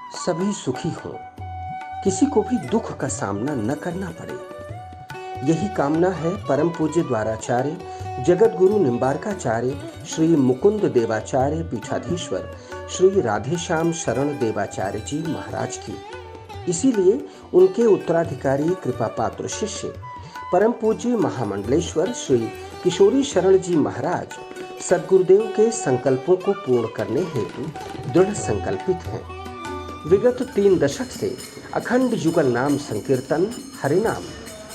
सभी सुखी हों, किसी को भी दुख का सामना न करना पड़े, यही कामना है परम पूज्य द्वाराचार्य जगत गुरु निम्बारकाचार्य श्री मुकुंद देवाचार्य पीठाधीश्वर श्री राधेश्याम शरण देवाचार्य जी महाराज की। इसीलिए उनके उत्तराधिकारी कृपा पात्र शिष्य परम पूज्य महामंडलेश्वर श्री किशोरी शरण जी महाराज सद्गुरुदेव के संकल्पों को पूर्ण करने हेतु दृढ़ संकल्पित हैं। विगत 3 दशक से अखंड युगल नाम संकीर्तन हरिनाम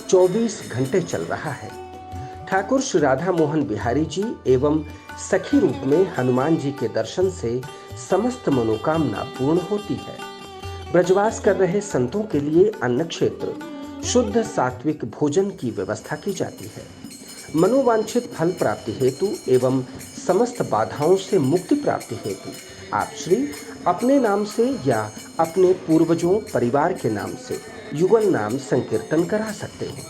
24 घंटे चल रहा है। ठाकुर श्री राधा मोहन बिहारी जी एवं सखी रूप में हनुमान जी के दर्शन से समस्त मनोकामना पूर्ण होती है। ब्रजवास कर रहे संतों के लिए अन्न क्षेत्र शुद्ध सात्विक भोजन की व्यवस्था की जाती है। मनोवांछित फल प्राप्ति हेतु एवं समस्त बाधाओं से मुक्ति प्राप्ति हेतु आप श्री अपने नाम से या अपने पूर्वजों परिवार के नाम से युगल नाम संकीर्तन करा सकते हैं।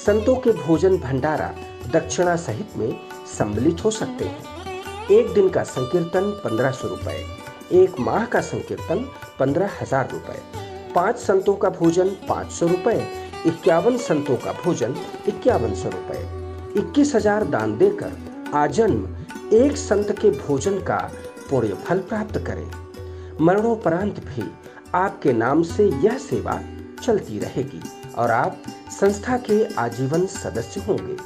संतों के भोजन भंडारा दक्षिणा सहित में सम्मिलित हो सकते हैं। एक दिन का संकीर्तन 1500 रुपए, एक माह का संकीर्तन 15,000 रुपए, 5 संतों का भोजन 500 रुपए, 51 संतों का भोजन 5100 रुपए, 21,000 दान देकर आजन्म एक संत के भोजन का पुण्य फल प्राप्त करें। मरणोपरांत भी आपके नाम से यह सेवा चलती रहेगी और आप संस्था के आजीवन सदस्य होंगे।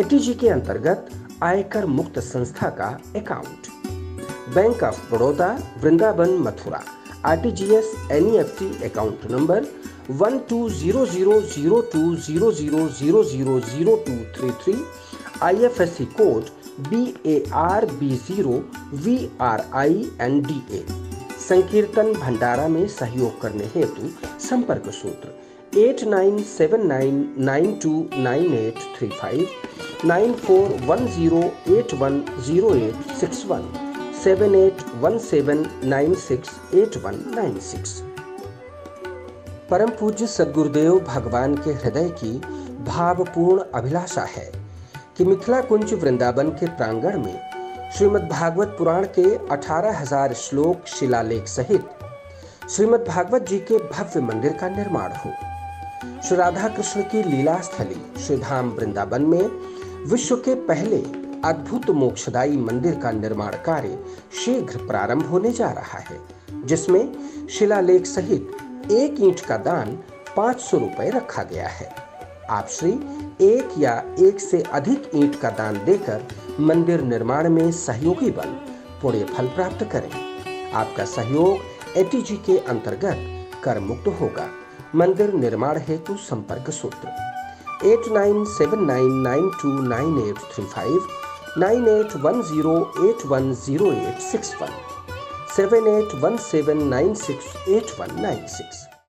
एटीजी के अंतर्गत आयकर मुक्त संस्था का account bank of Baroda Vrindavan Mathura RTGS NEFT account number 12000200000233 IFSC code BARB0VRINDA। संकीर्तन भंडारा में सहयोग करने हेतु संपर्क सूत्र 8979929835 9410810861 7817968196। परम पूज्य सद्गुरुदेव भगवान के हृदय की भावपूर्ण अभिलाषा है कि मिथिला कुंज वृंदावन के प्रांगण में श्रीमद् भागवत पुराण के 18,000 श्लोक शिलालेख सहित श्रीमद् भागवत जी के भव्य मंदिर का निर्माण हो। श्री राधा कृष्ण की लीला स्थली श्री धाम वृंदावन में विश्व के पहले अद्भुत मोक्षदायी मंदिर का निर्माण कार्य शीघ्र प्रारंभ होने जा रहा है, जिसमें शिलालेख सहित 1 ईंट का दान 500 रुपए रखा गया है। आप श्री 1 या 1 से अधिक ईंट का दान देकर मंदिर निर्माण में सहयोगी बन पुण्य फल प्राप्त करें। आपका सहयोग एटीजी के अंतर्गत कर मुक्त होगा। मंदिर निर्माण हेतु संपर्क सूत्र 8979929835 9810810861 7817968196।